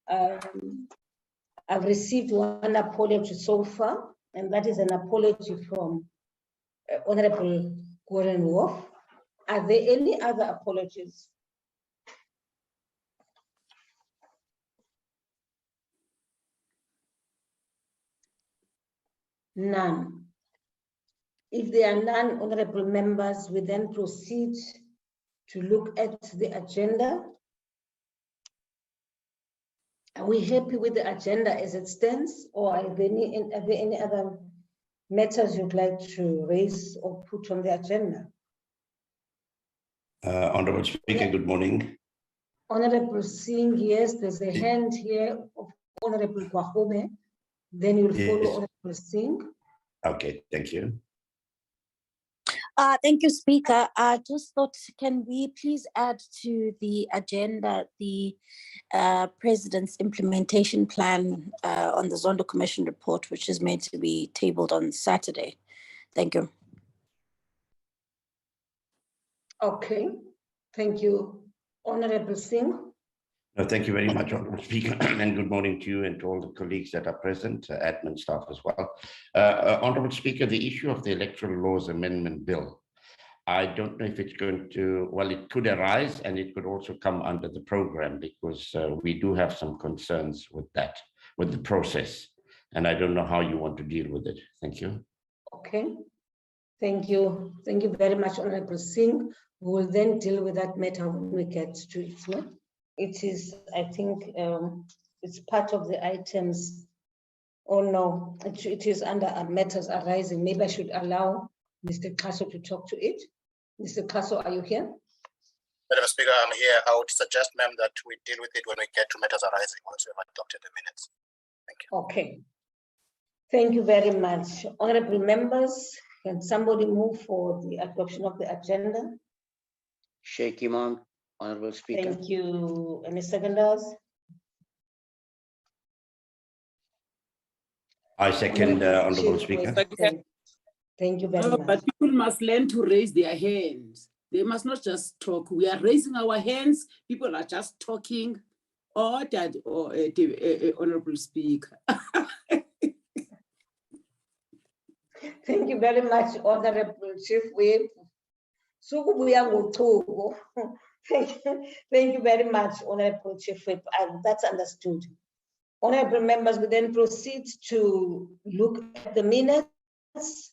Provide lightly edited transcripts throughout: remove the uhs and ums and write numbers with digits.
I've received one apology so far, and that is an apology from Honorable Gordon Wolf. Are there any other apologies? None. If there are none, honorable members, we then proceed to look at the agenda. Are we happy with the agenda as it stands, or are there any other matters you'd like to raise or put on the agenda? Honorable Speaker, good morning. Honorable Singh, yes, there's a hand here of Honorable Kwahome. Then you'll follow Honorable Singh. Okay, thank you. Thank you, Speaker. I just thought, can we please add to the agenda the President's implementation plan on the Zondo Commission report, which is meant to be tabled on Saturday? Thank you. Okay, thank you. Honorable Singh. No, thank you very much, Honorable Speaker, and good morning to you and to all the colleagues that are present, admin staff as well. Honorable Speaker, the issue of the Electoral Laws Amendment Bill, I don't know if it's going to, well, it could arise and it could also come under the program, because we do have some concerns with that, with the process, and I don't know how you want to deal with it. Thank you. Okay, thank you. Thank you very much, Honorable Singh. We will then deal with that matter when we get to it. It is, I think, it's part of the items. Oh no, it is under matters arising. Maybe I should allow Mr. Kaso to talk to it. Mr. Kaso, are you here? Madam Speaker, I'm here. I would suggest, ma'am, that we deal with it when we get to matters arising once we've adopted the minutes. Thank you. Okay. Thank you very much. Honorable members, can somebody move for the adoption of the agenda? Sheikh Imam, Honorable Speaker. Thank you. Any seconders? I second, Honorable Speaker. Thank you very much. But people must learn to raise their hands. They must not just talk. We are raising our hands. People are just talking. Ordered, or Honorable Speaker. Thank you very much, Honorable Chief Whip. Thank you very much, Honorable Chief Whip. That's understood. Honorable members, we then proceed to look at the minutes.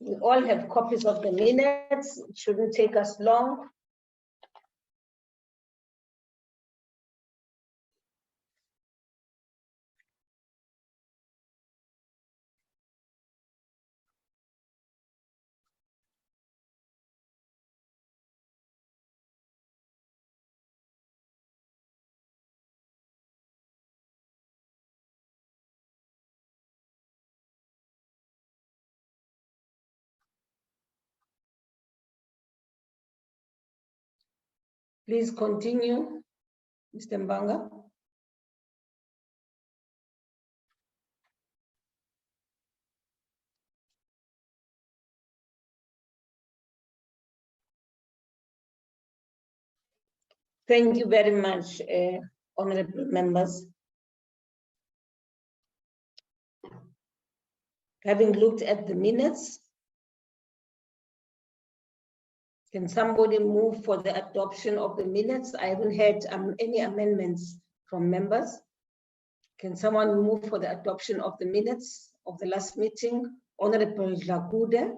We all have copies of the minutes. It shouldn't take us long. Please continue, Mr. Mbanga. Thank you very much, honorable members. Having looked at the minutes, can somebody move for the adoption of the minutes? I haven't had any amendments from members. Can someone move for the adoption of the minutes of the last meeting? Honorable Dlakude.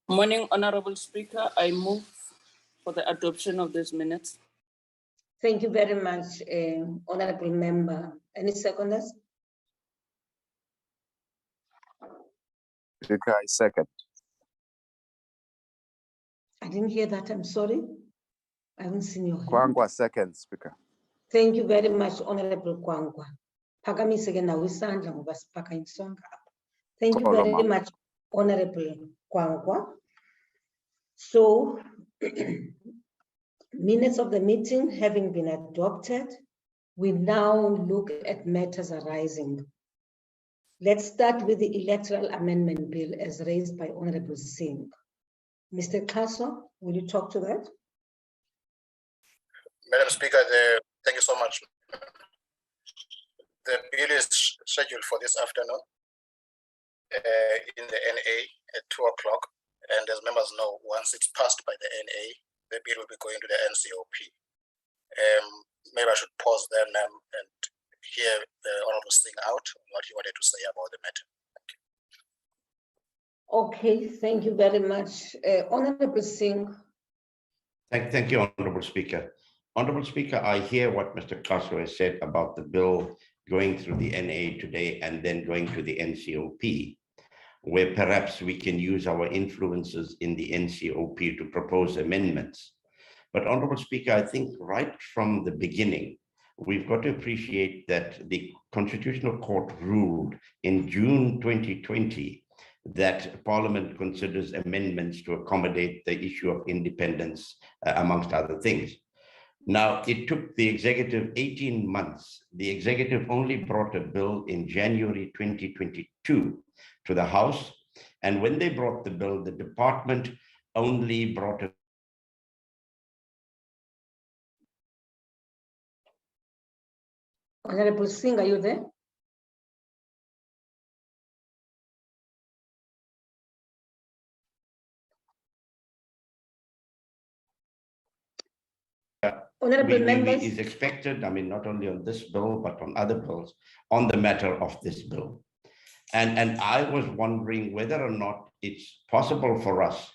Morning, Honorable Speaker. I move for the adoption of these minutes. Thank you very much, honorable member. Any seconders? Speaker, I second. I didn't hear that, I'm sorry. I haven't seen your hand. Kwangwa second, Speaker. Thank you very much, Honorable Kwangwa. Thank you very much, Honorable Kwangwa. So, minutes of the meeting having been adopted, we now look at matters arising. Let's start with the Electoral Amendment Bill as raised by Honorable Singh. Mr. Kaso, will you talk to that? Madam Speaker, thank you so much. The bill is scheduled for this afternoon in the NA at 2 o'clock. And as members know, once it's passed by the NA, the bill will be going to the NCOP. Maybe I should pause there, ma'am, and hear the Honorable Singh out what he wanted to say about the matter. Okay, thank you very much. Honorable Singh. Thank you, Honorable Speaker. Honorable Speaker, I hear what Mr. Kaso has said about the bill going through the NA today and then going to the NCOP, where perhaps we can use our influences in the NCOP to propose amendments. But Honorable Speaker, I think right from the beginning, we've got to appreciate that the Constitutional Court ruled in June 2020 that Parliament considers amendments to accommodate the issue of independence, amongst other things. Now, it took the executive 18 months. The executive only brought a bill in January 2022 to the House. And when they brought the bill, the department only brought a Honorable Singh, are you there? Honorable members. is expected, I mean, not only on this bill, but on other bills, on the matter of this bill. And I was wondering whether or not it's possible for us,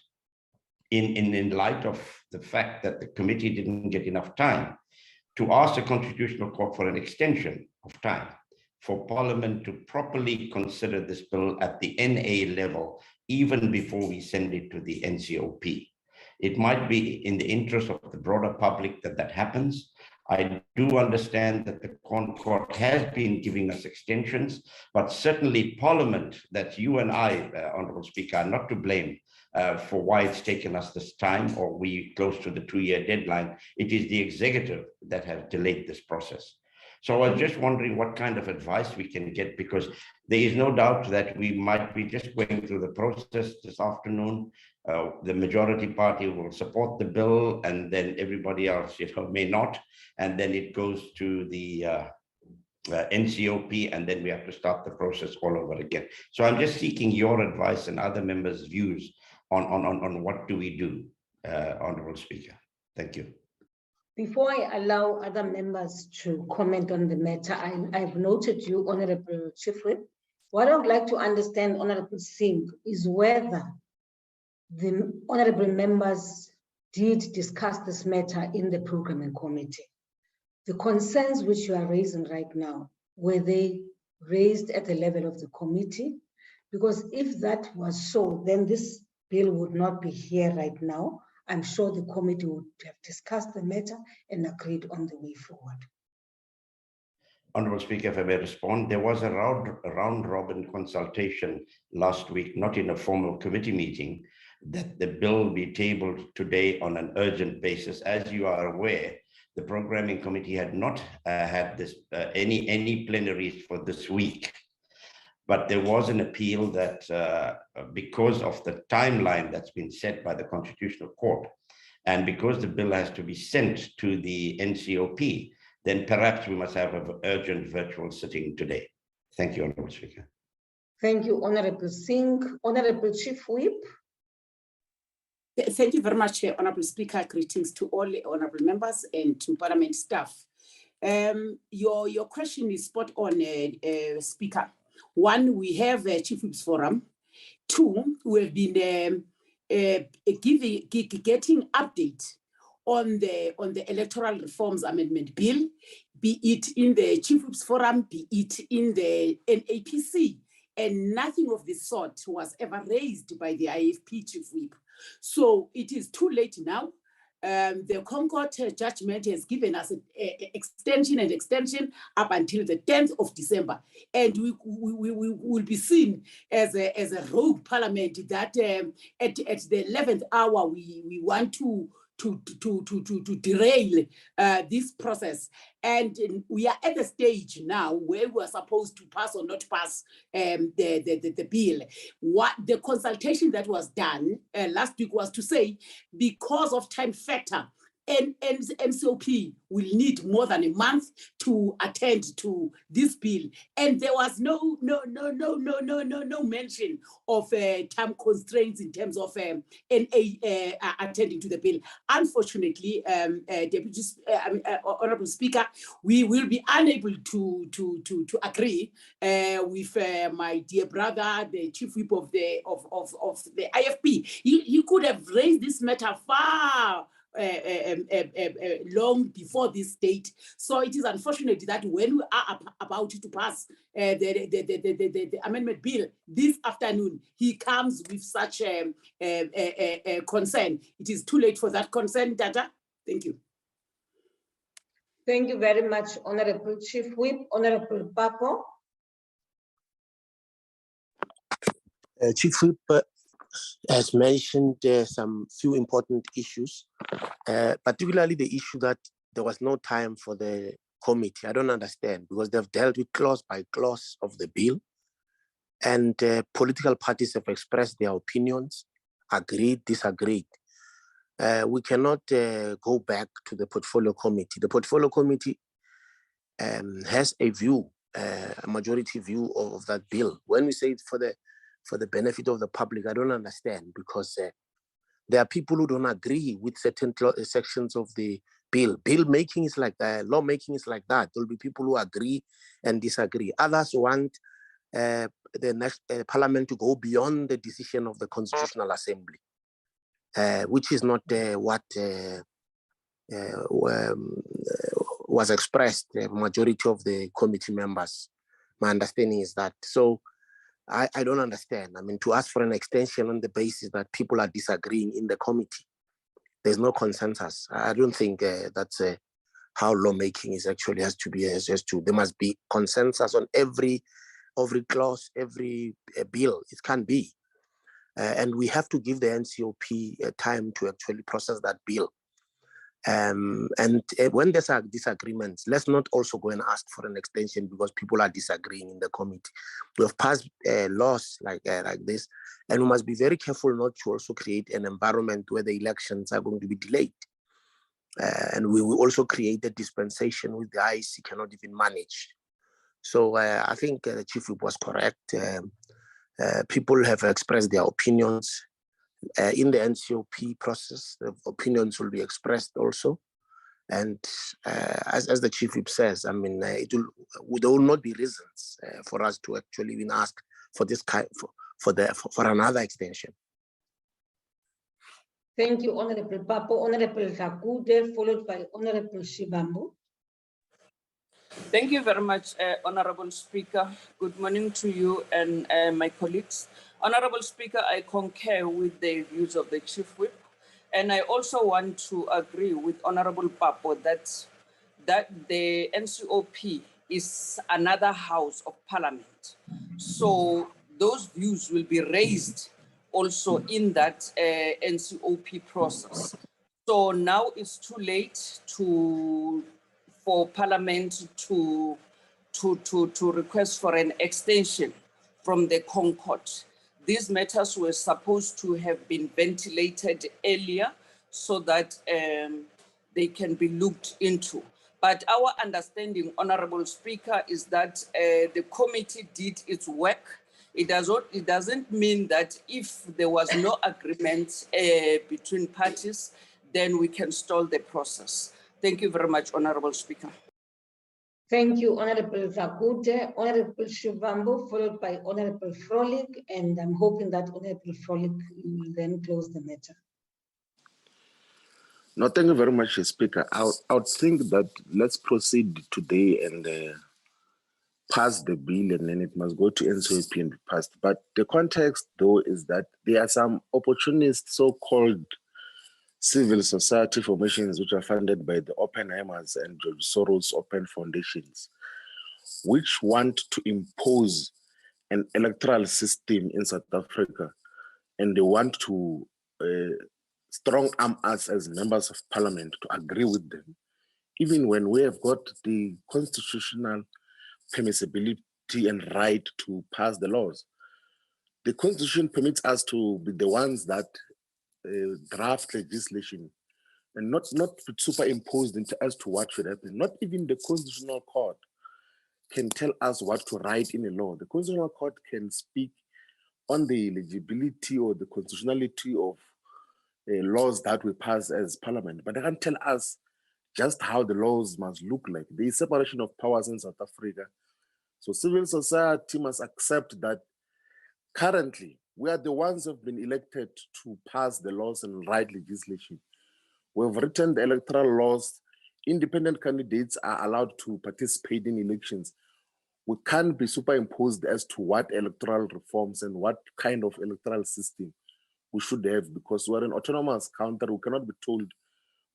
in light of the fact that the committee didn't get enough time, to ask the Constitutional Court for an extension of time for Parliament to properly consider this bill at the NA level, even before we send it to the NCOP. It might be in the interest of the broader public that happens. I do understand that the Court has been giving us extensions, but certainly Parliament, that's you and I, Honourable Speaker, are not to blame for why it's taken us this time, or we close to the 2-year deadline. It is the executive that has delayed this process. So I was just wondering what kind of advice we can get, because there is no doubt that we might be just going through the process this afternoon. The majority party will support the bill, and then everybody else, may not. And then it goes to the NCOP, and then we have to start the process all over again. So I'm just seeking your advice and other members' views on what do we do, Honourable Speaker. Thank you. Before I allow other members to comment on the matter, I've noted you, Honorable Chief Whip. What I would like to understand, Honorable Singh, is whether the honorable members did discuss this matter in the programming committee. The concerns which you are raising right now, were they raised at the level of the committee? Because if that was so, then this bill would not be here right now. I'm sure the committee would have discussed the matter and agreed on the way forward. Honourable Speaker, if I may respond, there was a round-robin consultation last week, not in a formal committee meeting, that the bill be tabled today on an urgent basis. As you are aware, the programming committee had not had this any plenaries for this week. But there was an appeal that because of the timeline that's been set by the Constitutional Court, and because the bill has to be sent to the NCOP, then perhaps we must have an urgent virtual sitting today. Thank you, Honourable Speaker. Thank you, Honourable Singh. Honourable Chief Whip. Thank you very much, Honourable Speaker. Greetings to all honourable members and to Parliament staff. Your question is spot on, Speaker. One, we have a Chief Whips Forum. Two, we've been getting update on the Electoral Reforms Amendment Bill, be it in the Chief Whips Forum, be it in the NAPC, and nothing of the sort was ever raised by the IFP Chief Whip. So it is too late now. The Concord judgment has given us an extension up until the 10th of December. And we will be seen as a rogue parliament that at the 11th hour, we want to derail this process. And we are at the stage now where we are supposed to pass or not pass the bill. What the consultation that was done last week was to say, because of time factor, and NCOP will need more than a month to attend to this bill. And there was no mention of time constraints in terms of NA attending to the bill. Unfortunately, Honorable Speaker, we will be unable to agree with my dear brother, the Chief Whip of the IFP. He could have raised this matter far long before this date. So it is unfortunate that when we are about to pass the amendment bill this afternoon, he comes with such a concern. It is too late for that concern, Tata. Thank you. Thank you very much, Honorable Chief Whip. Honorable Papo. Chief Whip has mentioned some few important issues, particularly the issue that there was no time for the committee. I don't understand, because they've dealt with clause by clause of the bill, and political parties have expressed their opinions, agreed, disagreed. We cannot go back to the portfolio committee. The portfolio committee has a view, a majority view of that bill. When we say it's for the benefit of the public, I don't understand, because there are people who don't agree with certain sections of the bill. Bill making is like that, law making is like that. There'll be people who agree and disagree. Others want the next parliament to go beyond the decision of the Constitutional Assembly, which is not what was expressed, the majority of the committee members. My understanding is that. So I don't understand. I mean, to ask for an extension on the basis that people are disagreeing in the committee, there's no consensus. I don't think that's how lawmaking is actually has to be. There must be consensus on every clause, every bill. It can't be. And we have to give the NCOP time to actually process that bill. And when there's disagreements, let's not also go and ask for an extension because people are disagreeing in the committee. We have passed laws like this, and we must be very careful not to also create an environment where the elections are going to be delayed. And we will also create a dispensation which the IEC cannot even manage. So I think the Chief Whip was correct. People have expressed their opinions. In the NCOP process, the opinions will be expressed also. And as the Chief Whip says, I mean, there will not be reasons for us to actually even ask for this kind for another extension. Thank you, Honorable Papo. Honorable Takude, followed by Honorable Shivambu. Thank you very much, Honorable Speaker. Good morning to you and my colleagues. Honorable Speaker, I concur with the views of the Chief Whip, and I also want to agree with Honorable Papo that the NCOP is another house of parliament. So those views will be raised also in that NCOP process. So now it's too late for Parliament to request for an extension from the Concord. These matters were supposed to have been ventilated earlier so that they can be looked into. But our understanding, Honorable Speaker, is that the committee did its work. It doesn't mean that if there was no agreement between parties, then we can stall the process. Thank you very much, Honorable Speaker. Thank you, Honorable Takude. Honorable Shivambu, followed by Honorable Frolick, and I'm hoping that Honorable Frolick will then close the matter. No, thank you very much, Speaker. I would think that let's proceed today and pass the bill, and then it must go to NCOP and be passed. But the context, though, is that there are some opportunist so-called civil society formations which are funded by the Oppenheimers and George Soros Open Foundations, which want to impose an electoral system in South Africa, and they want to strong arm us as members of parliament to agree with them, even when we have got the constitutional permissibility and right to pass the laws. The Constitution permits us to be the ones that draft legislation and not superimposed into as to what should happen. Not even the Constitutional Court can tell us what to write in a law. The Constitutional Court can speak on the eligibility or the constitutionality of laws that we pass as Parliament, but they can't tell us just how the laws must look like. There is separation of powers in South Africa. So civil society must accept that currently we are the ones who have been elected to pass the laws and write legislation. We've written the electoral laws. Independent candidates are allowed to participate in elections. We can't be superimposed as to what electoral reforms and what kind of electoral system we should have, because we're an autonomous country. We cannot be told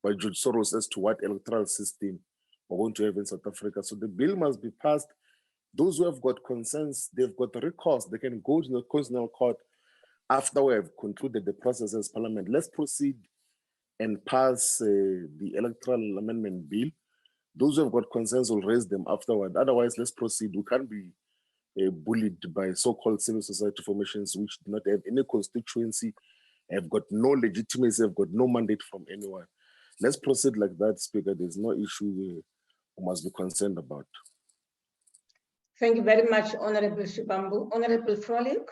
by George Soros as to what electoral system we're going to have in South Africa. So the bill must be passed. Those who have got concerns, they've got recourse. They can go to the Constitutional Court after we have concluded the process as Parliament. Let's proceed and pass the electoral amendment bill. Those who have got concerns will raise them afterward. Otherwise, let's proceed. We can't be bullied by so-called civil society formations which do not have any constituency, have got no legitimacy, have got no mandate from anyone. Let's proceed like that, Speaker. There's no issue we must be concerned about. Thank you very much, Honorable Shibambu. Honorable Frolik.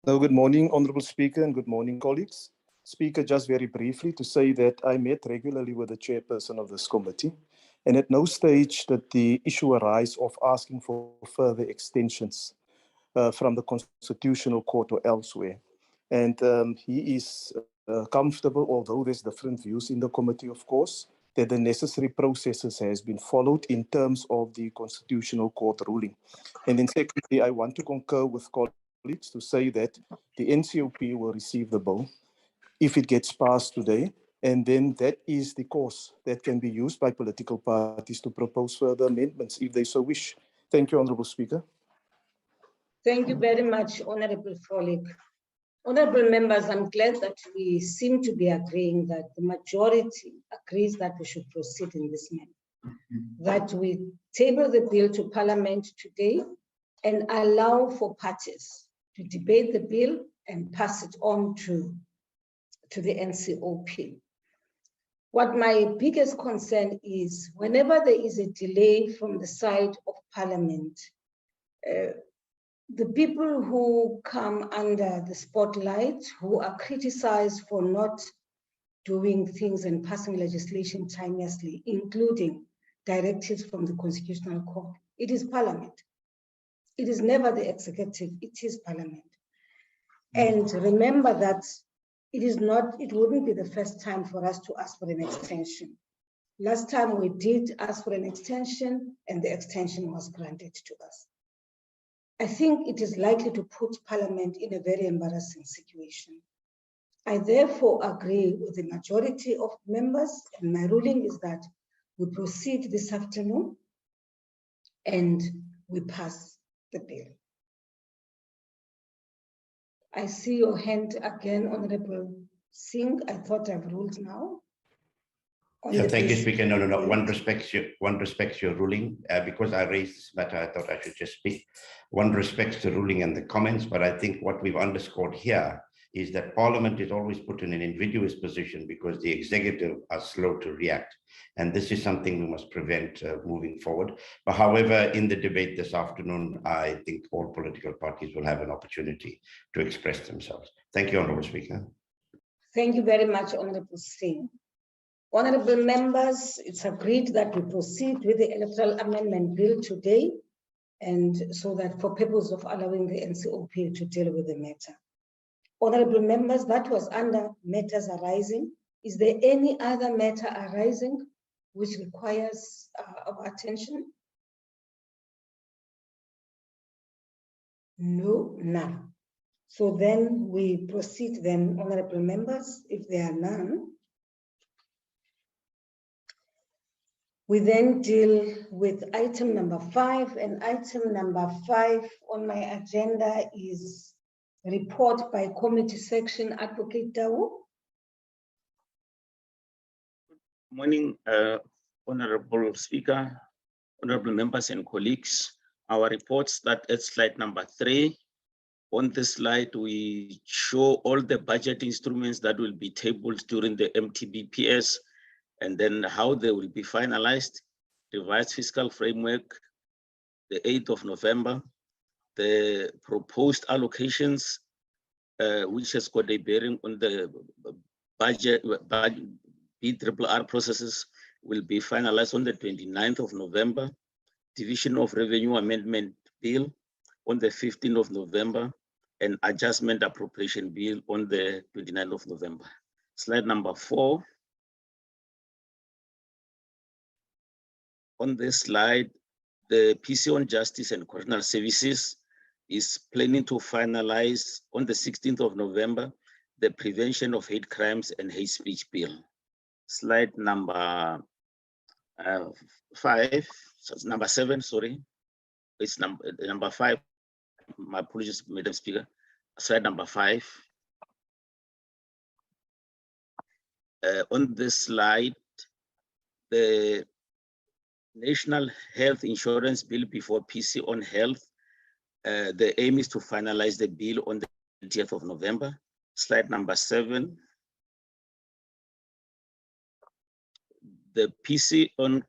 No, good morning, Honorable Speaker, and good morning, colleagues. Speaker, just very briefly to say that I met regularly with the chairperson of this committee, and at no stage did the issue arise of asking for further extensions from the Constitutional Court or elsewhere. And he is comfortable, although there's different views in the committee, of course, that the necessary processes has been followed in terms of the Constitutional Court ruling. And then secondly, I want to concur with colleagues to say that the NCOP will receive the bill if it gets passed today, and then that is the course that can be used by political parties to propose further amendments if they so wish. Thank you, Honourable Speaker. Thank you very much, Honorable Frolik. Honorable members, I'm glad that we seem to be agreeing that the majority agrees that we should proceed in this manner, that we table the bill to Parliament today and allow for parties to debate the bill and pass it on to the NCOP. What my biggest concern is, whenever there is a delay from the side of Parliament, the people who come under the spotlight, who are criticized for not doing things and passing legislation timelessly, including directives from the Constitutional Court, it is Parliament. It is never the executive, it is Parliament. And remember that it wouldn't be the first time for us to ask for an extension. Last time we did ask for an extension and the extension was granted to us. I think it is likely to put Parliament in a very embarrassing situation. I therefore agree with the majority of members, and my ruling is that we proceed this afternoon and we pass the bill. I see your hand again, Honorable Singh. I thought I've ruled now. Yeah, thank you, Speaker. No. One respects your ruling. Because I raised this matter, I thought I should just speak. One respects the ruling and the comments, but I think what we've underscored here is that Parliament is always put in an invidious position because the executive are slow to react. And this is something we must prevent moving forward. But however, in the debate this afternoon, I think all political parties will have an opportunity to express themselves. Thank you, Honourable Speaker. Thank you very much, Honourable Singh. Honourable members, it's agreed that we proceed with the electoral amendment bill today, and so that for purpose of allowing the NCOP to deal with the matter. Honourable members, that was under matters arising. Is there any other matter arising which requires our attention? No, none. So then we proceed then, honourable members, if there are none. We then deal with item number 5, and item number 5 on my agenda is report by committee section. Advocate Dawu. Morning, Honorable Speaker, honorable members and colleagues. Our report starts at slide number 3. On this slide, we show all the budget instruments that will be tabled during the MTBPS and then how they will be finalized. Revised fiscal framework, the 8th of November, the proposed allocations, which has got a bearing on the budget, BRRR processes, will be finalized on the 29th of November. Division of Revenue Amendment Bill on the 15th of November, and Adjustment Appropriation Bill on the 29th of November. Slide number 4. On this slide, the PC on Justice and Correctional Services is planning to finalize on the 16th of November the Prevention of Hate Crimes and Hate Speech Bill. Slide number 7, sorry. It's number 5. My apologies, Madam Speaker. Slide number 5. On this slide, the National Health Insurance Bill before PC on Health. The aim is to finalize the bill on the 20th of November. Slide number 7. The PC on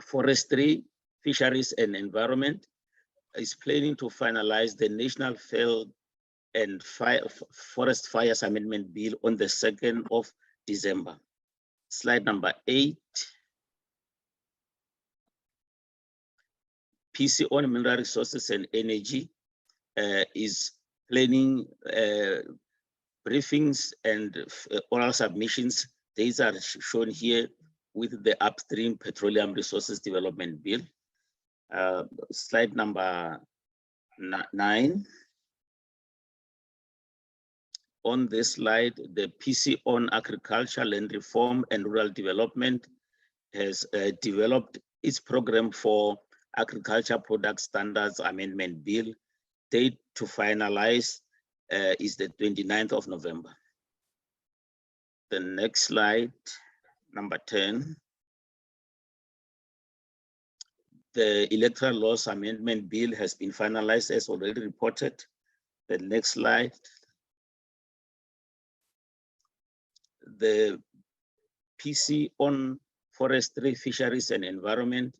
Forestry, Fisheries and Environment is planning to finalize the National Field and Forest Fires Amendment Bill on the 2nd of December. Slide number 8. PC on Mineral Resources and Energy is planning briefings and oral submissions. These are shown here with the Upstream Petroleum Resources Development Bill. Slide number 9. On this slide, the PC on Agriculture, Land Reform and Rural Development has developed its program for Agriculture Product Standards Amendment Bill. Date to finalize is the 29th of November. The next slide, number 10. The Electoral Laws Amendment Bill has been finalized as already reported. The next slide. The PC on Forestry, Fisheries and Environment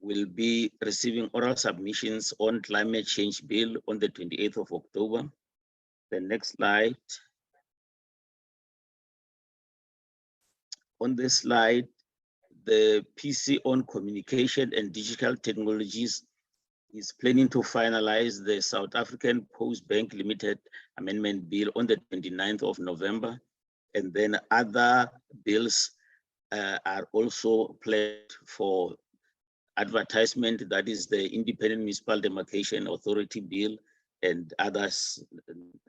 will be receiving oral submissions on Climate Change Bill on the 28th of October. The next slide. On this slide, the PC on Communication and Digital Technologies is planning to finalize the South African Post Bank Limited Amendment Bill on the 29th of November. And then other bills are also planned for advertisement, that is the Independent Municipal Demarcation Authority Bill and others.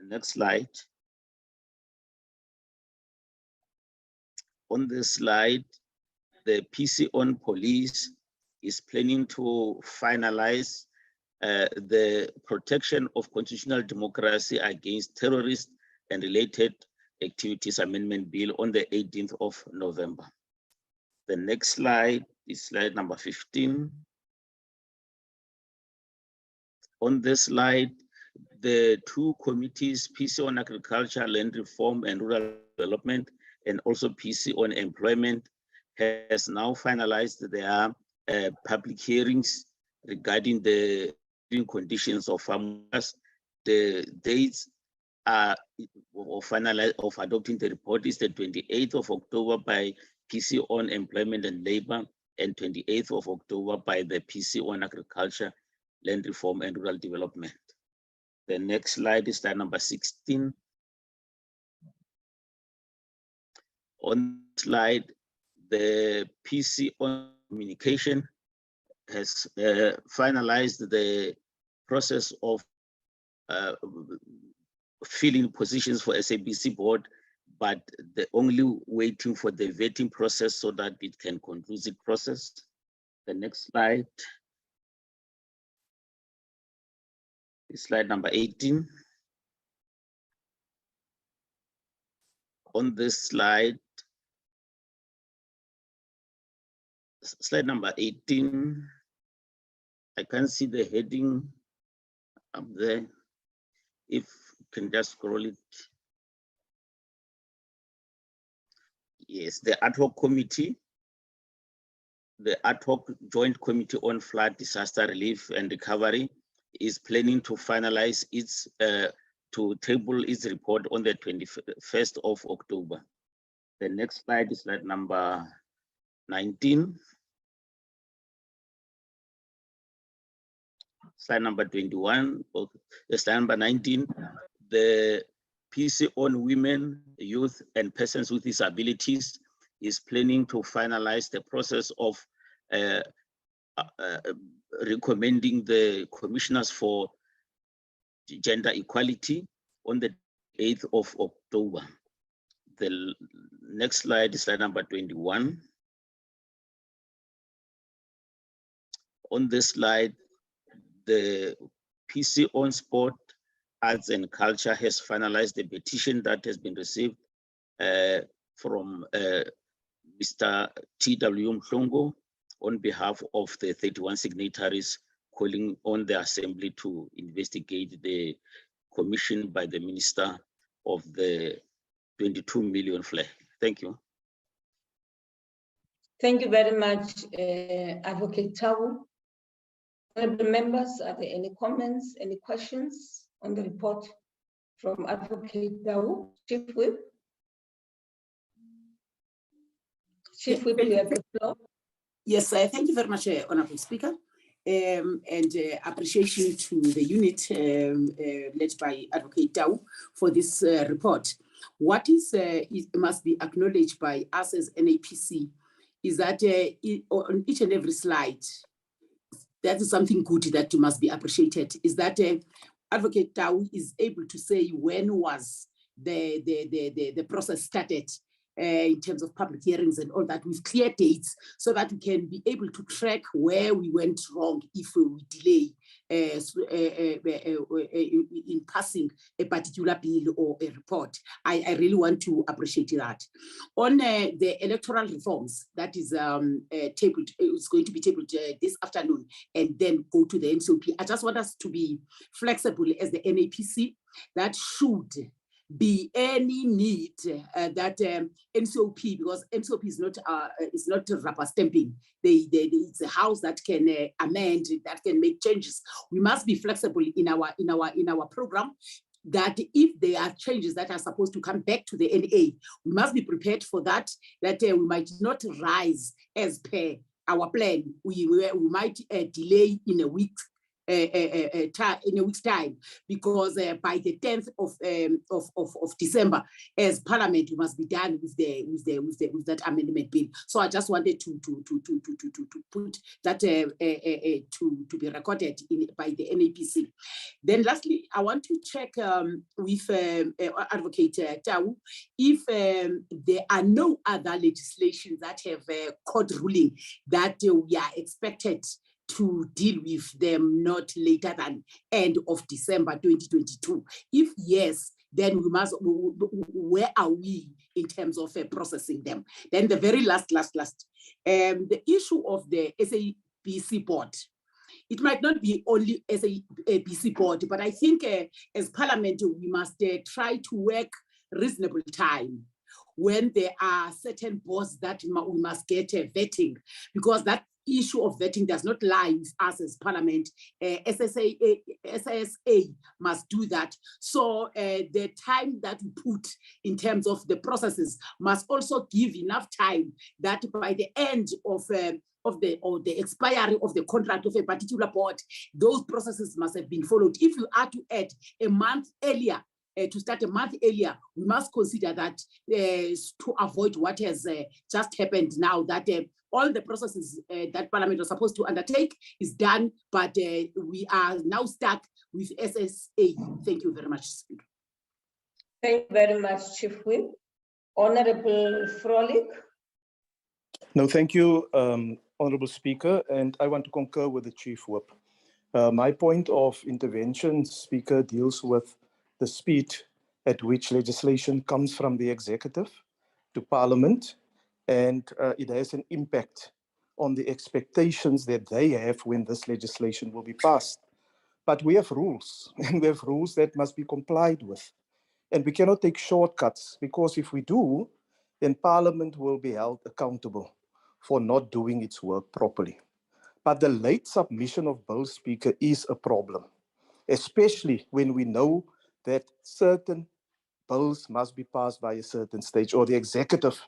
Next slide. On this slide, the PC on Police is planning to finalize the Protection of Constitutional Democracy Against Terrorists and Related Activities Amendment Bill on the 18th of November. The next slide is slide number 15. On this slide, the two committees, PC on Agriculture, Land Reform and Rural Development, and also PC on Employment, has now finalized their public hearings regarding the conditions of farmers. The dates of adopting the report is the 28th of October by PC on Employment and Labor, and 28th of October by the PC on Agriculture, Land Reform and Rural Development. The next slide is slide number 16. On slide, the PC on Communication has finalized the process of filling positions for SABC board, but they're only waiting for the vetting process so that it can conclude the process. The next slide is slide number 18. On this slide, slide number 18, I can see the heading up there. If you can just scroll it. Yes, the ad hoc committee, the ad hoc joint committee on flood disaster relief and recovery is planning to finalize its, to table its report on the 21st of October. The next slide is slide number 19. Slide number 21, slide number 19. The PC on women, youth, and persons with disabilities is planning to finalize the process of recommending the commissioners for gender equality on the 8th of October. The next slide is slide number 21. On this slide, the PC on sport, arts and culture has finalized the petition that has been received from Mr. T.W. Mhlongo on behalf of the 31 signatories calling on the assembly to investigate the commission by the minister of the 22 million flag. Thank you. Thank you very much, Advocate Tawu. Honorable members, are there any comments, any questions on the report from Advocate Tawu, Chief Whip? Chief Whip, you have the floor. Yes, thank you very much, Honorable Speaker. And appreciation to the unit led by Advocate Tawu for this report. What is must be acknowledged by us as NAPC is that on each and every slide, that is something good that must be appreciated, is that Advocate Tawu is able to say when was the process started in terms of public hearings and all that, with clear dates, so that we can be able to track where we went wrong if we delay in passing a particular bill or a report. I really want to appreciate that. On the electoral reforms, that is tabled, it's going to be tabled this afternoon and then go to the NCOP. I just want us to be flexible as the NAPC. That should be any need that NCOP, because NCOP is not rubber stamping. It's a house that can amend, that can make changes. We must be flexible in our program, that if there are changes that are supposed to come back to the NA, we must be prepared for that, that we might not rise as per our plan. We might delay in a week. In a week's time, because by the 10th of December, as Parliament, we must be done with that amendment bill. So I just wanted to put that to be recorded by the NAPC. Then lastly, I want to check with Advocate Tawu if there are no other legislation that have court ruling that we are expected to deal with them not later than end of December 2022. If yes, then we must, where are we in terms of processing them? Then the very last, the issue of the SABC board. It might not be only SABC board, but I think as Parliament, we must try to work reasonable time when there are certain boards that we must get vetting, because that issue of vetting does not lie with us as Parliament. SSA must do that. So the time that we put in terms of the processes must also give enough time that by the end of the expiry of the contract of a particular board, those processes must have been followed. If you are to add a month earlier, to start a month earlier, we must consider that to avoid what has just happened now, that all the processes that Parliament was supposed to undertake is done, but we are now stuck with SSA. Thank you very much, Speaker. Thank you very much, Chief Whip. Honorable Frolick. No, thank you, Honorable Speaker, and I want to concur with the Chief Whip. My point of intervention, Speaker, deals with the speed at which legislation comes from the executive to Parliament, and it has an impact on the expectations that they have when this legislation will be passed. But we have rules, and we have rules that must be complied with. And we cannot take shortcuts, because if we do, then Parliament will be held accountable for not doing its work properly. But the late submission of bills, Speaker, is a problem, especially when we know that certain bills must be passed by a certain stage, or the executive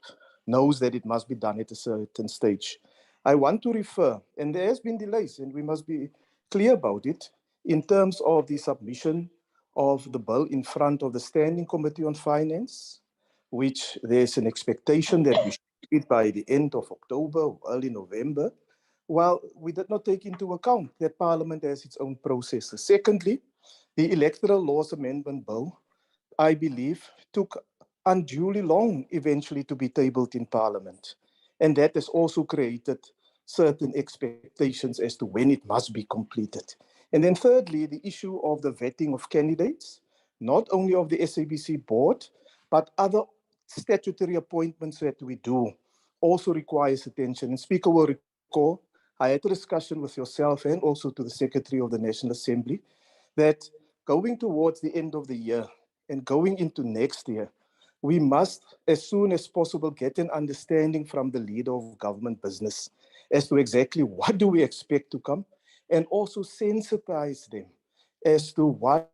knows that it must be done at a certain stage. I want to refer, and there has been delays, and we must be clear about it, in terms of the submission of the bill in front of the Standing Committee on Finance, which there's an expectation that we should do it by the end of October or early November. Well, we did not take into account that Parliament has its own processes. Secondly, the Electoral Laws Amendment Bill, I believe, took unduly long eventually to be tabled in Parliament. And that has also created certain expectations as to when it must be completed. And then thirdly, the issue of the vetting of candidates, not only of the SABC board, but other statutory appointments that we do also requires attention. And Speaker will recall, I had a discussion with yourself and also to the Secretary of the National Assembly that going towards the end of the year and going into next year, we must, as soon as possible, get an understanding from the leader of government business as to exactly what do we expect to come, and also sensitize them as to what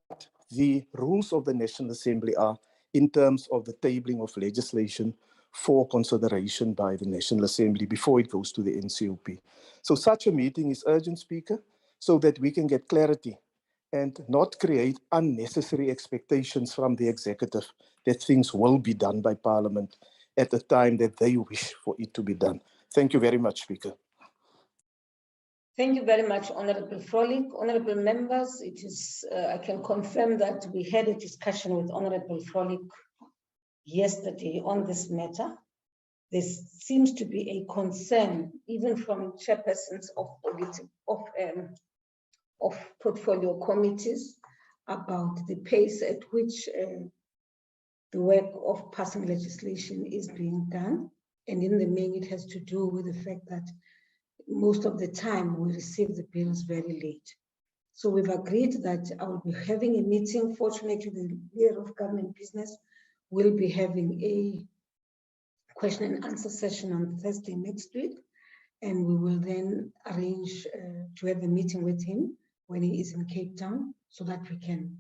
the rules of the National Assembly are in terms of the tabling of legislation for consideration by the National Assembly before it goes to the NCOP. So such a meeting is urgent, Speaker, so that we can get clarity and not create unnecessary expectations from the executive that things will be done by Parliament at the time that they wish for it to be done. Thank you very much, Speaker. Thank you very much, Honorable Frolick. Honorable members, it is, I can confirm that we had a discussion with Honorable Frolick yesterday on this matter. There seems to be a concern, even from chairpersons of portfolio committees, about the pace at which the work of passing legislation is being done. And in the main, it has to do with the fact that most of the time we receive the bills very late. So we've agreed that I will be having a meeting. Fortunately, the leader of government business will be having a question and answer session on Thursday next week. And we will then arrange to have a meeting with him when he is in Cape Town so that we can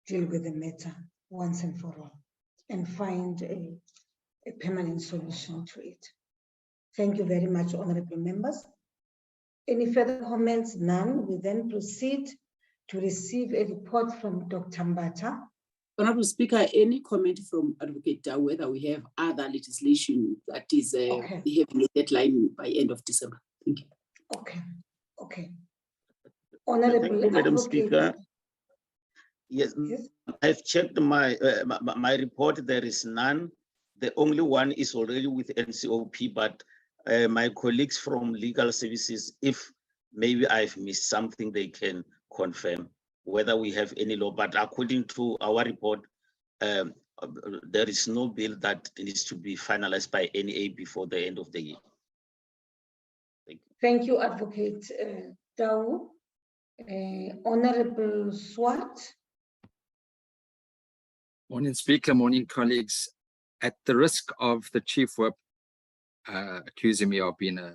deal with the matter once and for all and find a permanent solution to it. Thank you very much, honorable members. Any further comments? None. We then proceed to receive a report from Dr. Mbata. Honorable Speaker, any comment from Advocate Dow whether we have other legislation that is having a deadline by end of December? Thank you. Okay. Honorable Thank you, Madam Speaker. Yes, I've checked my my report. There is none. The only one is already with NCOP, but my colleagues from legal services, if maybe I've missed something, they can confirm whether we have any law. But according to our report, there is no bill that needs to be finalized by NA before the end of the year. Thank you, Advocate Dow. Honorable Swart. Morning, Speaker. Morning, colleagues. At the risk of the Chief Whip accusing me of being a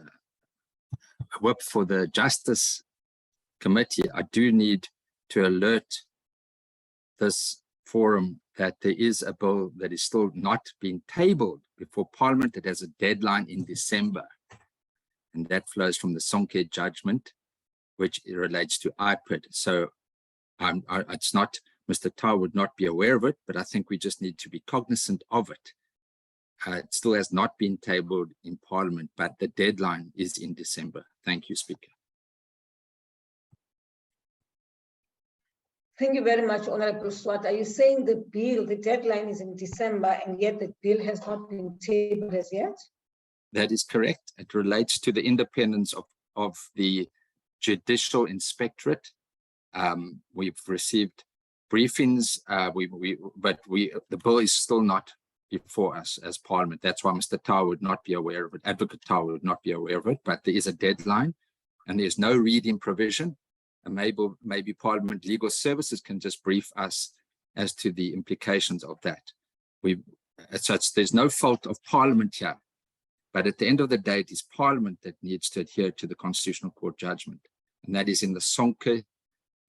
whip for the Justice Committee, I do need to alert this forum that there is a bill that is still not being tabled before Parliament. It has a deadline in December, and that flows from the Sonke judgment, which relates to IPID. So it's not, Mr. Tau would not be aware of it, but I think we just need to be cognizant of it. It still has not been tabled in Parliament, but the deadline is in December. Thank you, Speaker. Thank you very much, Honorable Swart. Are you saying the bill, the deadline is in December, and yet the bill has not been tabled as yet? That is correct. It relates to the independence of the Judicial Inspectorate. We've received briefings, but the bill is still not before us as Parliament. That's why Mr. Tau would not be aware of it. Advocate Tau would not be aware of it, but there is a deadline and there's no reading provision. And maybe Parliament Legal Services can just brief us as to the implications of that. there's no fault of Parliament here. But at the end of the day, it is Parliament that needs to adhere to the Constitutional Court judgment. And that is in the Sonke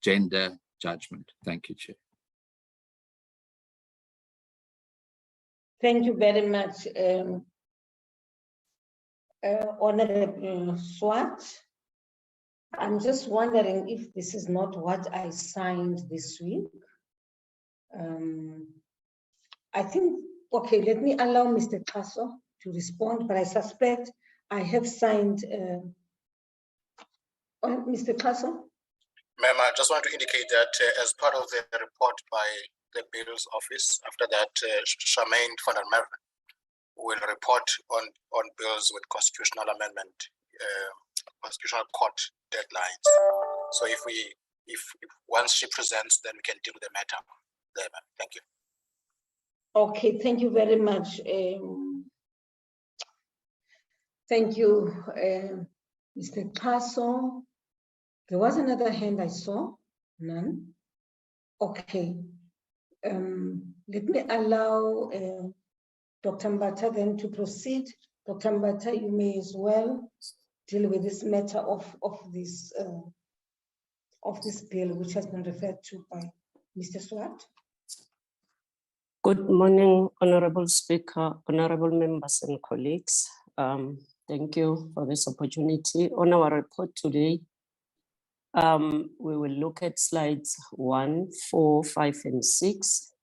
gender judgment. Thank you, Chair. Thank you very much, Honorable Swart. I'm just wondering if this is not what I signed this week. I think, okay, let me allow Mr. Kaso to respond, but I suspect I have signed, Mr. Kaso? Ma'am, I just want to indicate that as part of the report by the Bill's office, after that, Charmaine van der Merwe will report on bills with constitutional amendment, constitutional court deadlines. So if once she presents, then we can deal with the matter there, ma'am. Thank you. Okay, thank you very much. Thank you, Mr. Kaso. There was another hand I saw, none. Okay, let me allow Dr. Mbata then to proceed. Dr. Mbata, you may as well deal with this matter of this bill, which has been referred to by Mr. Swart. Good morning, Honorable Speaker, honorable members and colleagues. Thank you for this opportunity. On our report today, we will look at slides 1, 4, 5, and 6.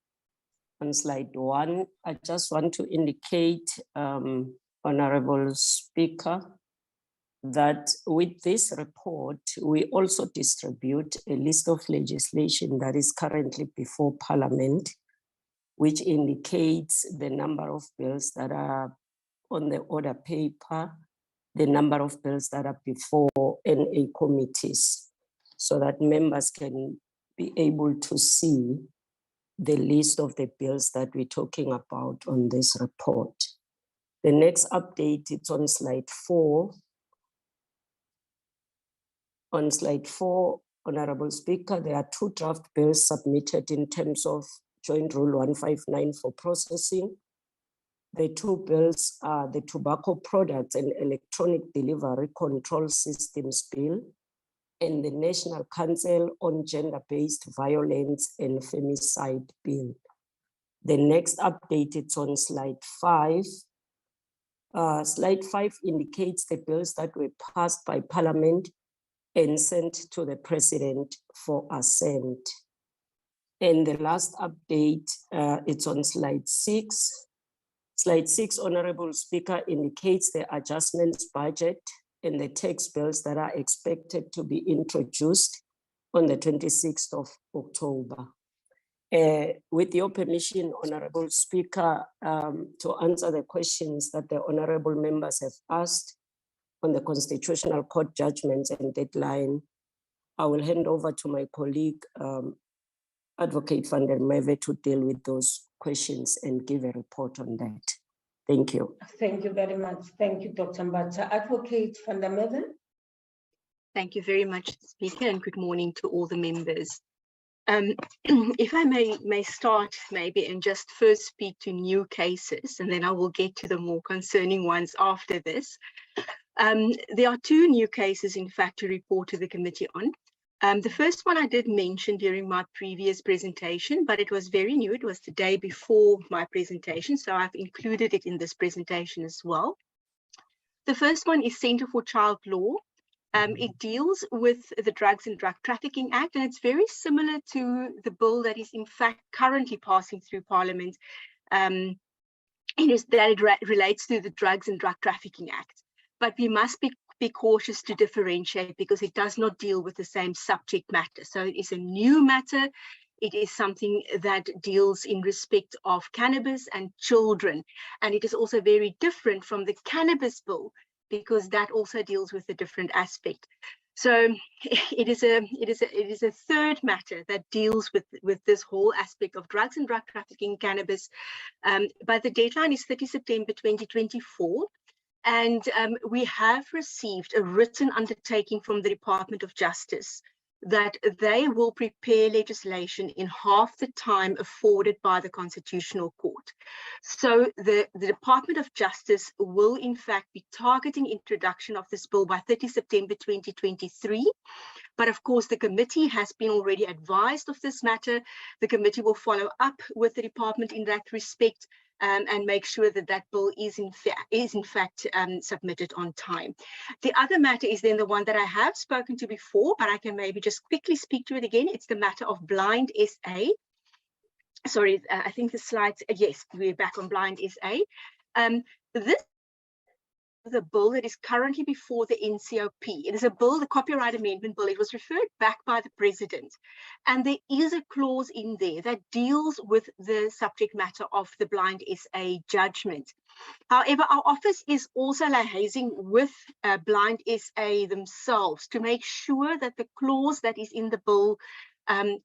On slide 1, I just want to indicate, Honorable Speaker, that with this report, we also distribute a list of legislation that is currently before Parliament, which indicates the number of bills that are on the order paper, the number of bills that are before NA committees, so that members can be able to see the list of the bills that we're talking about on this report. The next update, it's on slide 4. On slide 4, Honorable Speaker, there are 2 draft bills submitted in terms of Joint Rule 159 for processing. The 2 bills are the Tobacco Products and Electronic Delivery Control Systems Bill and the National Council on Gender-Based Violence and Femicide Bill. The next update is on slide 5. Slide 5 indicates the bills that were passed by Parliament and sent to the President for assent. And the last update, it's on slide 6. Slide 6, Honorable Speaker, indicates the adjustments budget and the tax bills that are expected to be introduced on the 26th of October. With your permission, Honorable Speaker, to answer the questions that the honorable members have asked on the Constitutional Court judgments and deadline, I will hand over to my colleague, Advocate van der Merwe, to deal with those questions and give a report on that. Thank you. Thank you very much. Thank you, Dr. Mbata. Advocate van der Merwe. Thank you very much, Speaker, and good morning to all the members. If I may start maybe and just first speak to new cases, and then I will get to the more concerning ones after this. There are 2 new cases, in fact, to report to the committee on. The first one I did mention during my previous presentation, but it was very new. It was the day before my presentation, so I've included it in this presentation as well. The first one is Centre for Child Law. It deals with the Drugs and Drug Trafficking Act, and it's very similar to the bill that is in fact currently passing through Parliament. It relates to the Drugs and Drug Trafficking Act. But we must be cautious to differentiate because it does not deal with the same subject matter. So it is a new matter. It is something that deals in respect of cannabis and children. And it is also very different from the cannabis bill because that also deals with a different aspect. So it is a third matter that deals with this whole aspect of drugs and drug trafficking, cannabis. But the deadline is 30 September 2024. And we have received a written undertaking from the Department of Justice that they will prepare legislation in half the time afforded by the Constitutional Court. So the Department of Justice will in fact be targeting introduction of this bill by 30 September 2023. But of course, the committee has been already advised of this matter. The committee will follow up with the department in that respect and make sure that that bill is in fact submitted on time. The other matter is then the one that I have spoken to before, but I can maybe just quickly speak to it again. It's the matter of Blind SA. Sorry, I think the slides, yes, we're back on Blind SA. This the bill that is currently before the NCOP. It is a bill, the Copyright Amendment Bill. It was referred back by the President. And there is a clause in there that deals with the subject matter of the Blind SA judgment. However, our office is also liaising with Blind SA themselves to make sure that the clause that is in the bill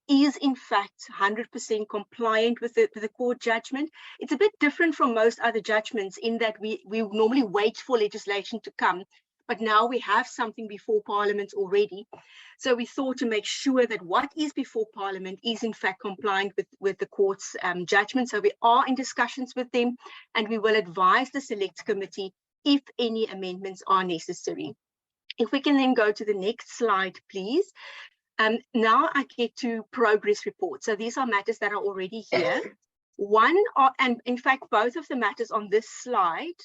is in fact 100% compliant with the court judgment. It's a bit different from most other judgments in that we normally wait for legislation to come, but now we have something before Parliament already. So we thought to make sure that what is before Parliament is in fact compliant with the court's judgment. So we are in discussions with them, and we will advise the Select Committee if any amendments are necessary. If we can then go to the next slide, please. Now I get to progress reports. So these are matters that are already here. And in fact, both of the matters on this slide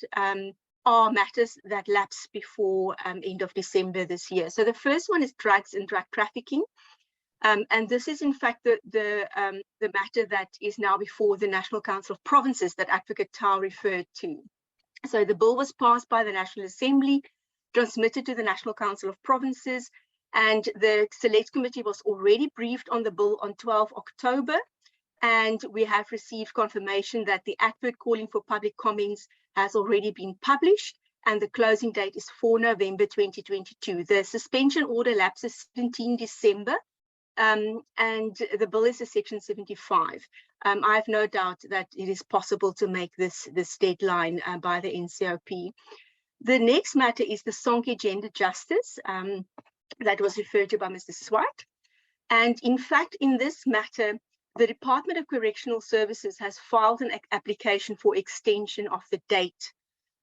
are matters that lapse before end of December this year. So the first one is drugs and drug trafficking. And this is in fact the matter that is now before the National Council of Provinces that Advocate Tau referred to. So the bill was passed by the National Assembly, transmitted to the National Council of Provinces, and the Select Committee was already briefed on the bill on 12 October. And we have received confirmation that the advert calling for public comments has already been published, and the closing date is 4 November 2022. The suspension order lapses 17 December, and the bill is a Section 75. I have no doubt that it is possible to make this deadline by the NCOP. The next matter is the Sonke Gender Justice that was referred to by Mr. Swart. And in fact, in this matter, the Department of Correctional Services has filed an application for extension of the date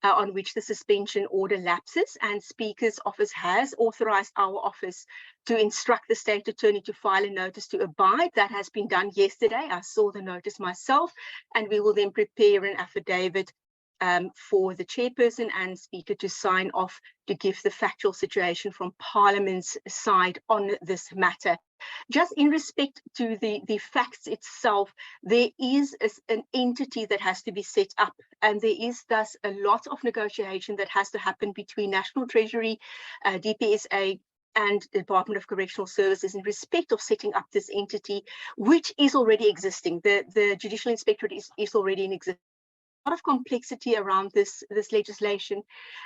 on which the suspension order lapses, and Speaker's office has authorized our office to instruct the State Attorney to file a notice to abide. That has been done yesterday. I saw the notice myself, and we will then prepare an affidavit for the chairperson and Speaker to sign off to give the factual situation from Parliament's side on this matter. Just in respect to the facts itself, there is an entity that has to be set up, and there is thus a lot of negotiation that has to happen between National Treasury, DPSA, and the Department of Correctional Services in respect of setting up this entity, which is already existing. The Judicial Inspectorate is already in existence. A lot of complexity around this legislation,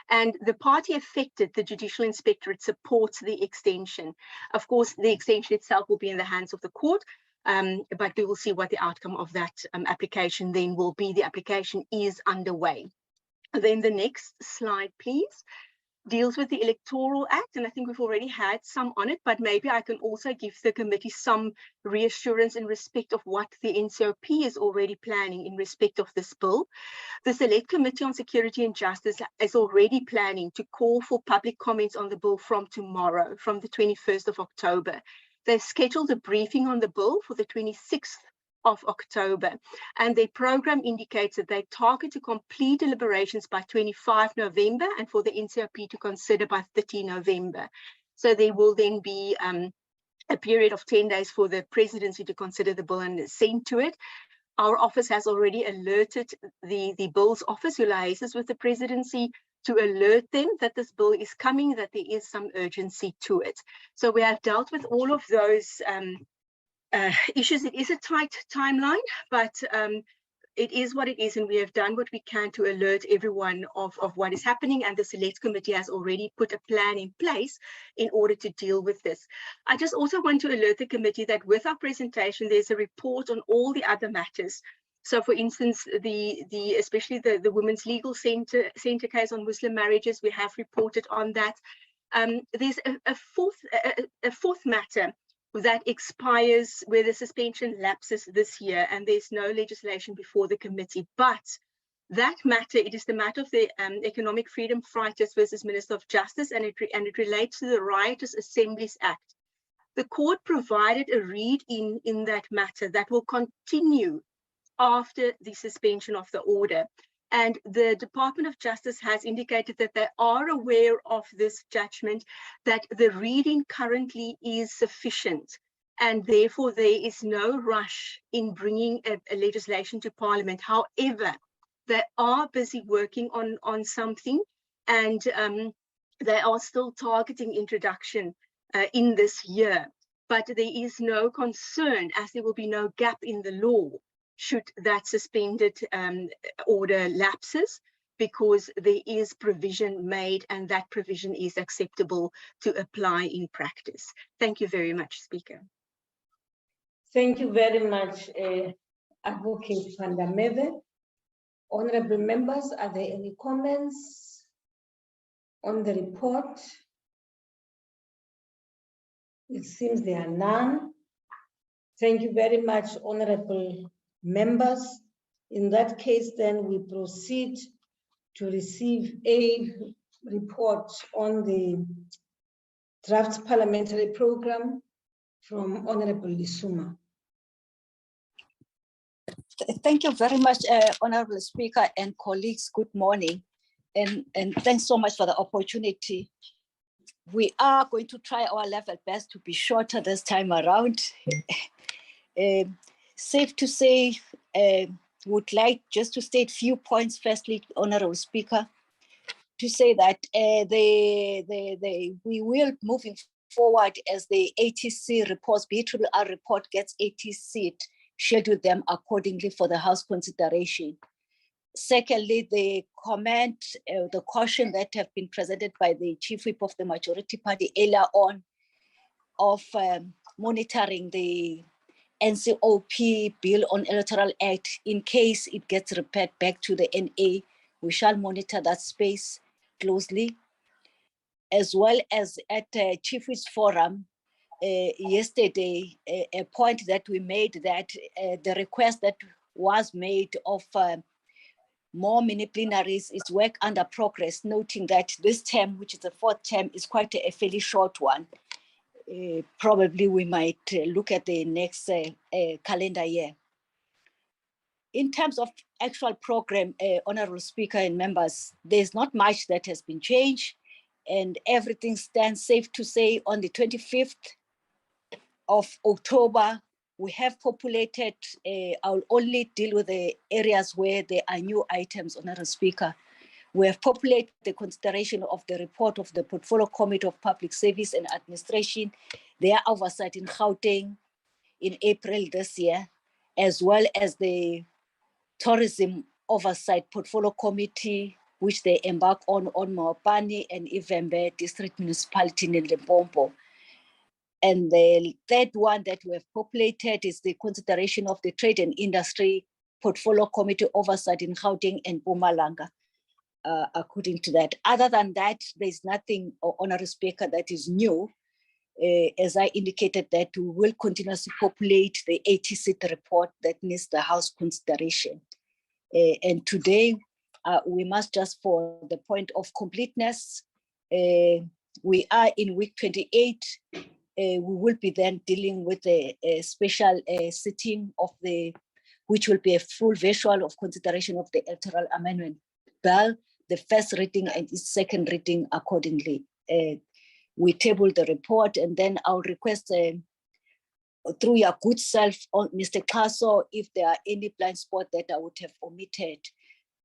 and the party affected, the Judicial Inspectorate, supports the extension. Of course, the extension itself will be in the hands of the court, but we will see what the outcome of that application then will be. The application is underway. Then the next slide, please, deals with the Electoral Act, and I think we've already had some on it, but maybe I can also give the committee some reassurance in respect of what the NCOP is already planning in respect of this bill. The Select Committee on Security and Justice is already planning to call for public comments on the bill from tomorrow, from the 21st of October. They've scheduled a briefing on the bill for the 26th of October, and their program indicates that they target to complete deliberations by 25 November and for the NCOP to consider by 30 November. So there will then be a period of 10 days for the presidency to consider the bill and send to it. Our office has already alerted the bill's office, who liaises with the presidency, to alert them that this bill is coming, that there is some urgency to it. So we have dealt with all of those issues. It is a tight timeline, but it is what it is, and we have done what we can to alert everyone of what is happening, and the Select Committee has already put a plan in place in order to deal with this. I just also want to alert the committee that with our presentation, there's a report on all the other matters. So for instance, especially the Women's Legal Center case on Muslim marriages, we have reported on that. There's a fourth matter that expires, where the suspension lapses this year, and there's no legislation before the committee. But that matter, it is the matter of the Economic Freedom Fighters versus Minister of Justice, and it relates to the Riotous Assemblies Act. The court provided a read in that matter that will continue after the suspension of the order. And the Department of Justice has indicated that they are aware of this judgment, that the reading currently is sufficient, and therefore there is no rush in bringing a legislation to Parliament. However, they are busy working on something, and they are still targeting introduction in this year. But there is no concern, as there will be no gap in the law should that suspended order lapses, because there is provision made, and that provision is acceptable to apply in practice. Thank you very much, Speaker. Thank you very much, Advocate van der Merwe. Honorable members, are there any comments on the report? It seems there are none. Thank you very much, honorable members. In that case, then we proceed to receive a report on the draft parliamentary program from Honorable Lisuma. Thank you very much, Honorable Speaker and colleagues. Good morning, and thanks so much for the opportunity. We are going to try our level best to be shorter this time around. Safe to say, would like just to state few points. Firstly, Honorable Speaker, to say that we will moving forward as the ATC reports, BRRR report gets ATC, schedule them accordingly for the House consideration. Secondly, the comment, the caution that have been presented by the Chief Whip of the Majority Party earlier on of monitoring the NCOP bill on Electoral Act in case it gets referred back to the NA. We shall monitor that space closely, as well as at Chief Whip's forum yesterday, a point that we made that the request that was made of more mini plenaries is work under progress, noting that this term, which is the fourth term, is quite a fairly short one. Probably we might look at the next calendar year. In terms of actual program, Honorable Speaker and members, there's not much that has been changed, and everything stands safe to say on the 25th of October, we have populated, I'll only deal with the areas where there are new items, Honorable Speaker. We have populated the consideration of the report of the Portfolio Committee of Public Service and Administration, their oversight in Gauteng in April this year, as well as the Tourism Oversight Portfolio Committee, which they embark on Mopani and Ivembe District Municipality in Limpopo. And the third one that we have populated is the consideration of the Trade and Industry Portfolio Committee Oversight in Gauteng and Mpumalanga. According to that. Other than that, there's nothing, Honorable Speaker, that is new. As I indicated, that we will continuously populate the ATC report that needs the House consideration. And today, we must just, for the point of completeness, we are in week 28. We will be then dealing with a special sitting of which will be a full visual of consideration of the Electoral Amendment Bill, the first reading and its second reading accordingly. We table the report, and then I'll request through your good self, Mr. Kaso, if there are any blind spots that I would have omitted,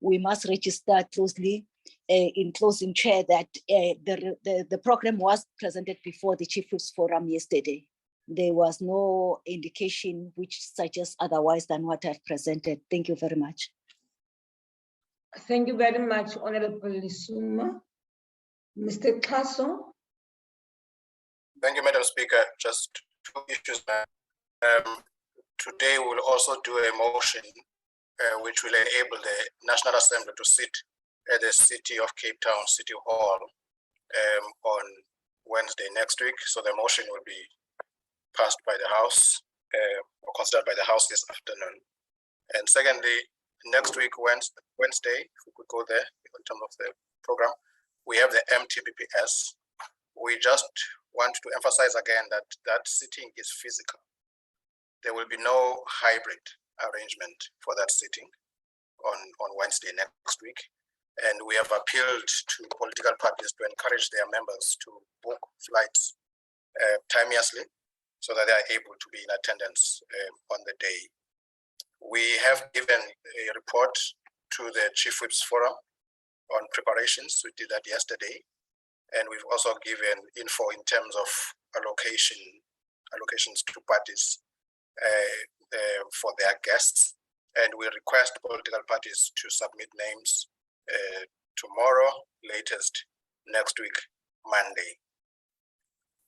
we must register closely in closing chair that the program was presented before the Chief Whip's Forum yesterday. There was no indication which suggests otherwise than what I've presented. Thank you very much. Thank you very much, Honorable Lisuma. Mr. Kaso. Thank you, Madam Speaker. Just two issues. Today we'll also do a motion which will enable the National Assembly to sit at the City of Cape Town City Hall on Wednesday next week. So the motion will be passed by the House or considered by the House this afternoon. And secondly, next week, Wednesday, if we could go there in terms of the program, we have the MTBPS. We just want to emphasize again that that sitting is physical. There will be no hybrid arrangement for that sitting on Wednesday next week. And we have appealed to political parties to encourage their members to book flights timeously so that they are able to be in attendance on the day. We have given a report to the Chief Whips Forum on preparations. We did that yesterday. And we've also given info in terms of allocations to parties for their guests. And we request political parties to submit names tomorrow, latest next week, Monday.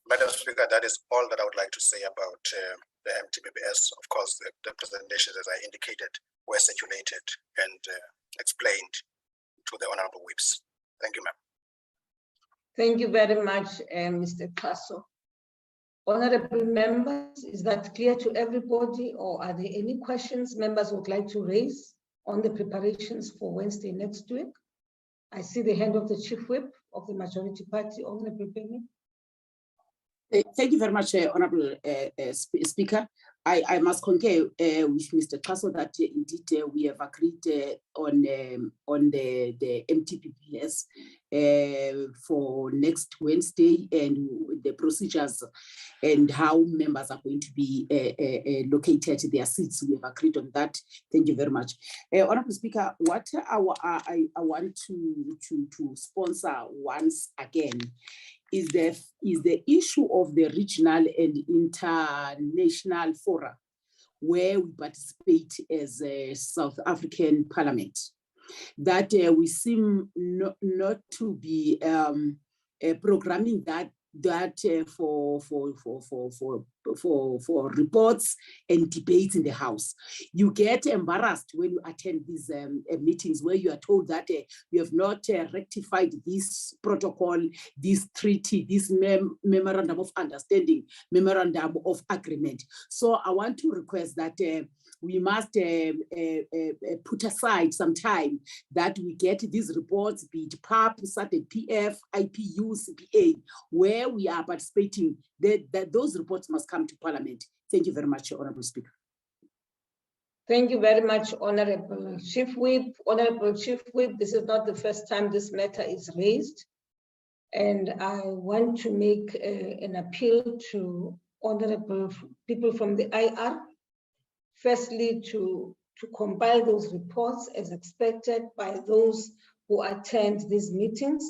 Madam Speaker, that is all that I would like to say about the MTBPS. Of course, the presentations, as I indicated, were circulated and explained to the Honorable Whips. Thank you, ma'am. Thank you very much, Mr. Kaso. Honorable members, is that clear to everybody, or are there any questions members would like to raise on the preparations for Wednesday next week? I see the hand of the Chief Whip of the Majority Party, Honorable Penny. Thank you very much, Honorable Speaker. I must concur with Mr. Kaso that indeed we have agreed on the MTBPS for next Wednesday, and the procedures and how members are going to be located their seats. We have agreed on that. Thank you very much. Honorable Speaker, what I want to sponsor once again is the issue of the regional and international fora where we participate as a South African Parliament. That we seem not to be programming that for reports and debates in the House. You get embarrassed when you attend these meetings where you are told that you have not rectified this protocol, this treaty, this memorandum of understanding, memorandum of agreement. So I want to request that we must put aside some time that we get these reports, be it PAP, SADC, PF, IPU, CPA, where we are participating, that those reports must come to Parliament. Thank you very much, Honorable Speaker. Thank you very much, Honorable Chief Whip. Honorable Chief Whip, this is not the first time this matter is raised. And I want to make an appeal to honorable people from the IR. Firstly, to compile those reports as expected by those who attend these meetings,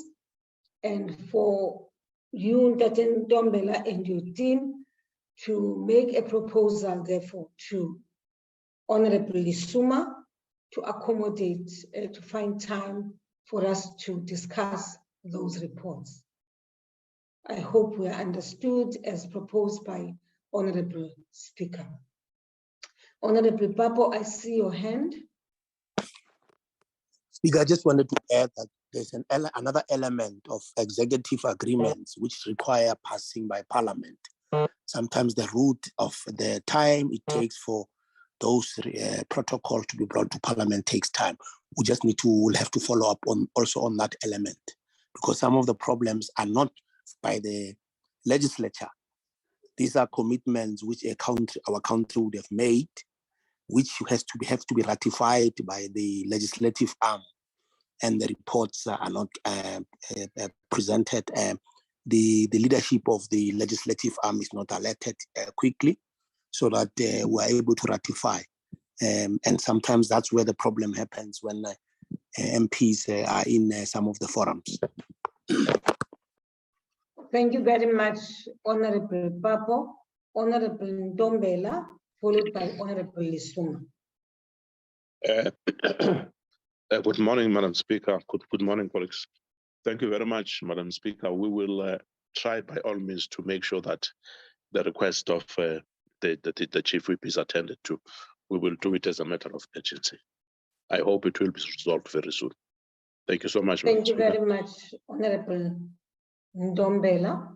and for you, Ntate Ntombela, and your team to make a proposal, therefore, to Honorable Lisuma to accommodate, to find time for us to discuss those reports. I hope we are understood as proposed by Honorable Speaker. Honorable Papo, I see your hand. Speaker, I just wanted to add that there's another element of executive agreements which require passing by Parliament. Sometimes the route of the time it takes for those protocols to be brought to Parliament takes time. We just we'll have to follow up also on that element, because some of the problems are not by the legislature. These are commitments which our country would have made, which have to be ratified by the legislative arm, and the reports are not presented. The leadership of the legislative arm is not alerted quickly, so that we're able to ratify. And sometimes that's where the problem happens when MPs are in some of the forums. Thank you very much, Honorable Papo. Honorable Ntombela, followed by Honorable Lisuma. Good morning, Madam Speaker. Good morning, colleagues. Thank you very much, Madam Speaker. We will try by all means to make sure that the request of the Chief Whip is attended to. We will do it as a matter of urgency. I hope it will be resolved very soon. Thank you so much, Madam Thank you Speaker. very much, Honorable Ntombela.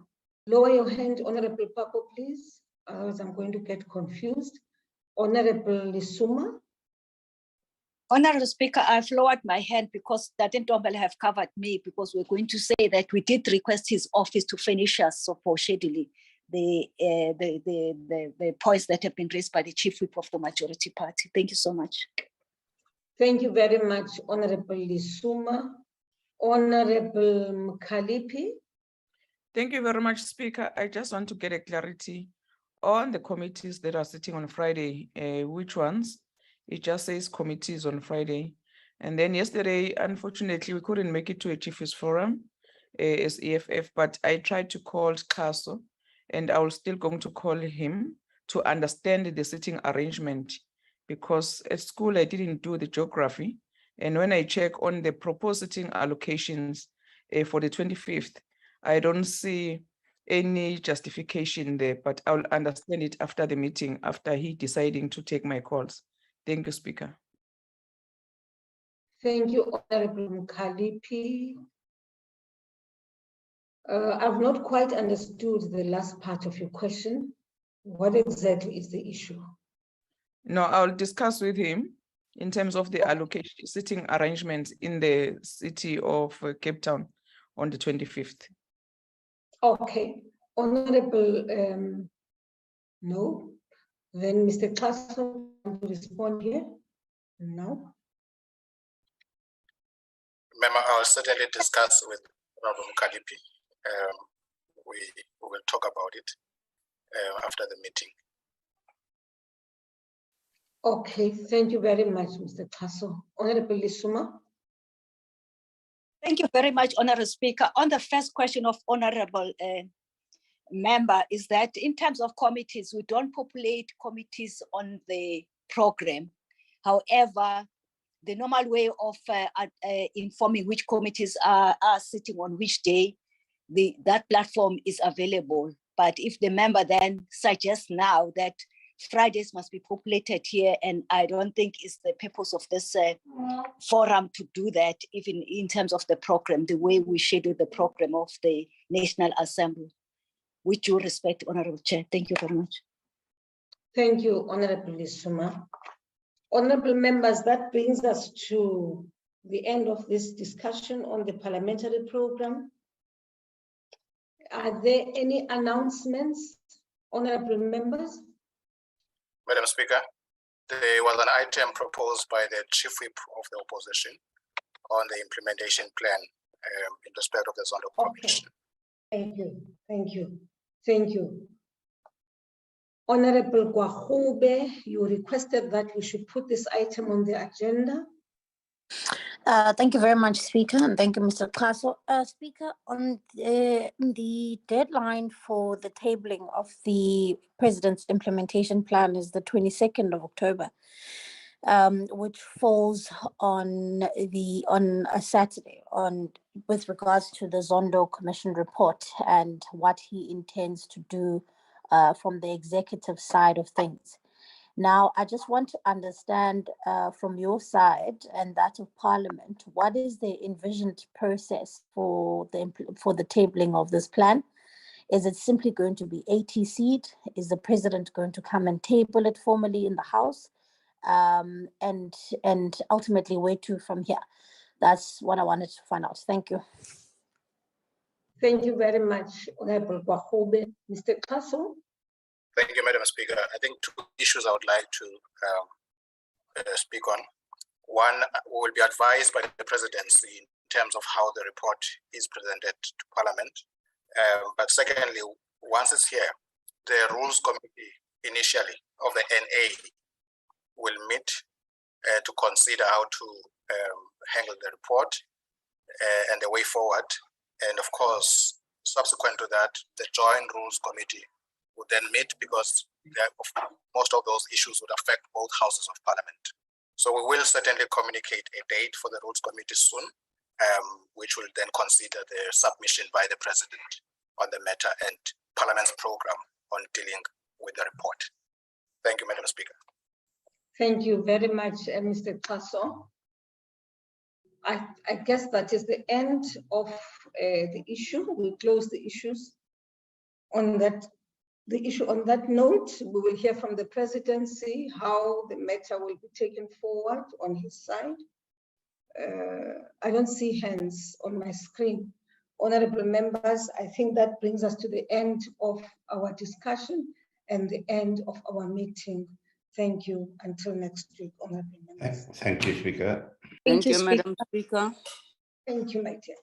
Lower your hand, Honorable Papo, please. Otherwise, I'm going to get confused. Honorable Lisuma. Honorable Speaker, I've lowered my hand because Datin Tombele have covered me, because we're going to say that we did request his office to finish us so for scheduling the points that have been raised by the Chief Whip of the majority party. Thank you so much. Thank you very much, Honorable Lisuma. Honorable Mkhalipi. Thank you very much, Speaker. I just want to get a clarity on the committees that are sitting on Friday. Which ones? It just says committees on Friday. And then yesterday, unfortunately, we couldn't make it to a Chiefs Forum as EFF, but I tried to call Caso, and I was still going to call him to understand the sitting arrangement, because at school I didn't do the geography. And when I check on the proposed sitting allocations for the 25th, I don't see any justification there, but I'll understand it after the meeting, after he deciding to take my calls. Thank you, Speaker. Thank you, Honorable Mkhalipi. I've not quite understood the last part of your question. What exactly is the issue? No, I'll discuss with him in terms of the allocation, sitting arrangements in the city of Cape Town on the 25th. Okay, Honorable, no. Then Mr. Caso to respond here. No. Member, I'll certainly discuss with Honorable Mkhalipi. We will talk about it after the meeting. Okay, thank you very much, Mr. Caso. Honorable Lisuma. Thank you very much, Honorable Speaker. On the first question of Honorable member, is that in terms of committees, we don't populate committees on the program. However, the normal way of informing which committees are sitting on which day, that platform is available. But if the member then suggests now that Fridays must be populated here, and I don't think it's the purpose of this forum to do that, even in terms of the program, the way we schedule the program of the National Assembly. With due respect, Honorable Chair. Thank you very much. Thank you, Honorable Lisuma. Honorable members, that brings us to the end of this discussion on the parliamentary program. Are there any announcements, honorable members? Madam Speaker, there was an item proposed by the Chief Whip of the opposition on the implementation plan in respect of the Zondo Commission. Thank you, thank you, thank you. Honorable Gwahube, you requested that we should put this item on the agenda. Thank you very much, Speaker, and thank you, Mr. Caso. Speaker, on the deadline for the tabling of the President's implementation plan is the 22nd of October, which falls on a Saturday with regards to the Zondo Commission report and what he intends to do from the executive side of things. Now, I just want to understand from your side and that of Parliament, what is the envisioned process for the tabling of this plan? Is it simply going to be ATC'd? Is the President going to come and table it formally in the House? And ultimately, where to from here? That's what I wanted to find out. Thank you. Thank you very much, Honorable Gwahube. Mr. Caso? Thank you, Madam Speaker. I think two issues I would like to speak on. One, we will be advised by the Presidency in terms of how the report is presented to Parliament. But secondly, once it's here, the Rules Committee initially of the NA will meet to consider how to handle the report and the way forward. And of course, subsequent to that, the Joint Rules Committee would then meet, because most of those issues would affect both houses of Parliament. So we will certainly communicate a date for the Rules Committee soon, which will then consider the submission by the President on the matter and Parliament's program on dealing with the report. Thank you, Madam Speaker. Thank you very much, Mr. Caso. I guess that is the end of the issue. We'll close the issues on that the issue on that note. We will hear from the presidency how the matter will be taken forward on his side. I don't see hands on my screen. Honorable members, I think that brings us to the end of our discussion and the end of our meeting. Thank you. Until next week, honorable members. Thank you, Speaker. Thank you, Madam Speaker. Thank you, my dear.